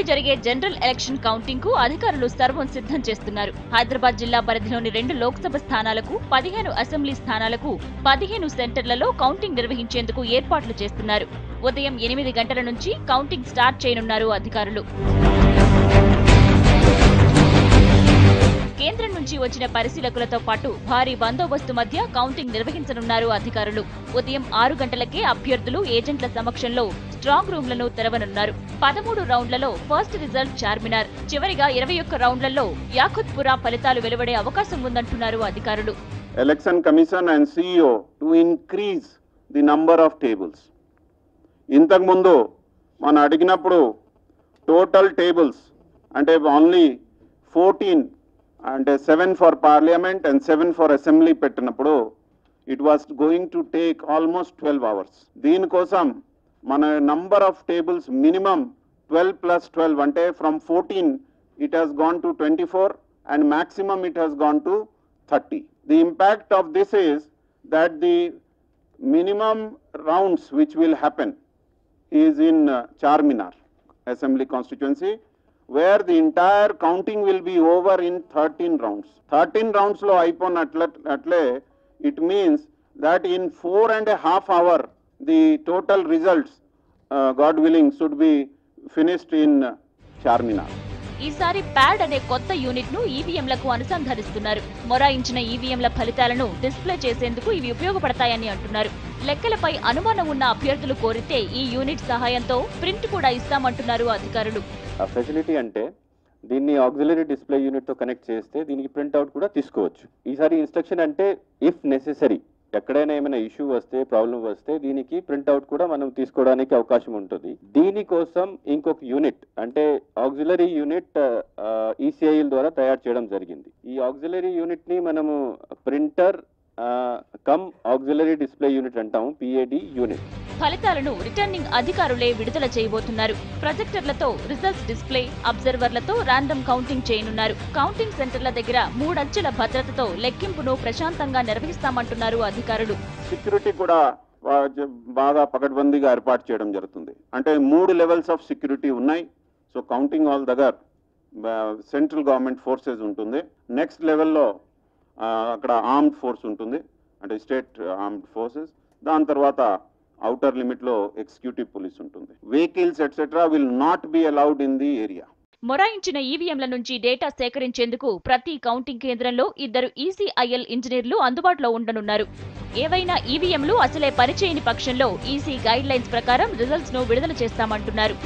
జరిగే general election counting కు అధికారులు సర్వం సిద్ధం చేస్తున్నారు. హైదరాబాద్ జిల్లా పరిధిలోని 2 లోక్సభ స్థానాలకు, 15 అసెంబ్లీ స్థానాలకు 15 సెంటర్లలో కౌంటింగ్ నిర్వహించేందుకు ఏర్పాట్లు చేస్తున్నారు. ఉదయం 8 గంటల నుంచి కౌంటింగ్ స్టార్ట్ చేయనున్నారు అధికారులు. కేంద్రం నుంచి వచ్చిన పరిశీలకులతో పాటు భారీ బందోబస్తు మధ్య కౌంటింగ్ నిర్వహించనున్నారు అధికారులు. ఉదయం 6 గంటలకే అభ్యర్థులు ఏజెంట్ల సమక్షంలో స్ట్రాంగ్ రూమ్లను తెరవనున్నారు. 13 రౌండ్లలో ఫస్ట్ రిజల్ట్ చార్మినార్, చివరిగా 21 రౌండ్లలో యాకుత్పురా ఫలితాలు వెలువడే అవకాశం ఉందంటున్నారు అధికారులు. Election commission and CEO to increase the number of tables. ఇంతకు ముందు మనం అడిగినప్పుడు టోటల్ టేబుల్స్ అంటే ఓన్లీ 14 అంటే 7 for parliament and 7 for assembly పెట్టినప్పుడు it was going to take almost 12 hours. దీనికోసం మన నంబర్ ఆఫ్ టేబుల్స్ మినిమం 12 + 12 అంటే from 14 it has gone to 24 and maximum it has gone to 30. The impact of this is that the minimum rounds which will happen is in Charminar Assembly constituency, where the entire counting will be over in 13 rounds. 13 rounds lo అయిపోయినట్లే it means that in 4.5 hours the total results God willing should be finished in Charminar. ఈసారి pad అనే కొత్త unit ను ఈవీఎంలకు అనుసంధానిస్తున్నారు. మొరాయించిన ఈవీఎంల ఫలితాలను display చేసేందుకు ఇవి ఉపయోగపడతాయని అంటున్నారు. లెక్కలపై అనుమానం ఉన్న అభ్యర్థులు కోరితే ఈ యూనిట్ సహాయంతో ప్రింట్ కూడా ఇస్తామంటున్నారు అధికారులు. ఆ ఫెసిలిటీ అంటే దీన్ని ఆక్సిలరీ డిస్ప్లే యూనిట్ తో కనెక్ట్ చేస్తే దీనికి ప్రింట్అవుట్ కూడా తీసుకోవచ్చు. ఈసారి ఇన్స్ట్రక్షన్ అంటే ఇఫ్ నెసెసరీ ఎక్కడైనా ఏమైనా ఇష్యూ వస్తే, ప్రాబ్లం వస్తే దీనికి ప్రింట్అవుట్ కూడా మనం తీసుకోవడానికి అవకాశం ఉంటుంది. దీనికోసం ఇంకొక యూనిట్ అంటే ఆక్సిలరీ యూనిట్ ECIL ద్వారా తయారు చేయడం జరిగింది. ఈ ఆక్సిలరీ యూనిట్ ని మనము printer cum auxiliary display unit అంటాము, PAD యూనిట్. ఫలితాలను రిటర్నింగ్ అధికారులే విడుదల చేయబోతున్నారు. ప్రొజెక్టర్లతో రిజల్ట్స్ డిస్ప్లే, అబ్జర్వర్లతో ర్యాండమ్ కౌంటింగ్ చేయనున్నారు. కౌంటింగ్ సెంటర్ల దగ్గర 3 అంచెల భద్రతతో లెక్కింపును ప్రశాంతంగా నిర్వహిస్తామంటున్నారు అధికారులు. సెక్యూరిటీ కూడా బాగా పకడ్బందీగా ఏర్పాటు చేయడం జరుగుతుంది. అంటే 3 లెవెల్స్ ఆఫ్ సెక్యూరిటీ ఉన్నాయి. సో కౌంటింగ్ హాల్ దగ్గర సెంట్రల్ గవర్నమెంట్ ఫోర్సెస్ ఉంటుంది. నెక్స్ట్ లెవెల్లో అక్కడ ఆర్మ్డ్ ఫోర్స్ ఉంటుంది, అంటే స్టేట్ ఆర్మ్డ్ ఫోర్సెస్. దాని తర్వాత ఔటర్ లిమిట్ లో ఎగ్జిక్యూటివ్ పోలీస్ ఉంటుంది. Vehicles etcetera will not be allowed in the area. మొరాయించిన ఈవీఎంల నుంచి డేటా సేకరించేందుకు ప్రతి కౌంటింగ్ కేంద్రంలో 2 ECIL ఇంజనీర్లు అందుబాటులో ఉండనున్నారు. ఏవైనా ఈవీఎంలు అసలే పనిచేయని పక్షంలో ఈసీ గైడ్ లైన్స్ ప్రకారం రిజల్ట్స్ ను విడుదల చేస్తామంటున్నారు.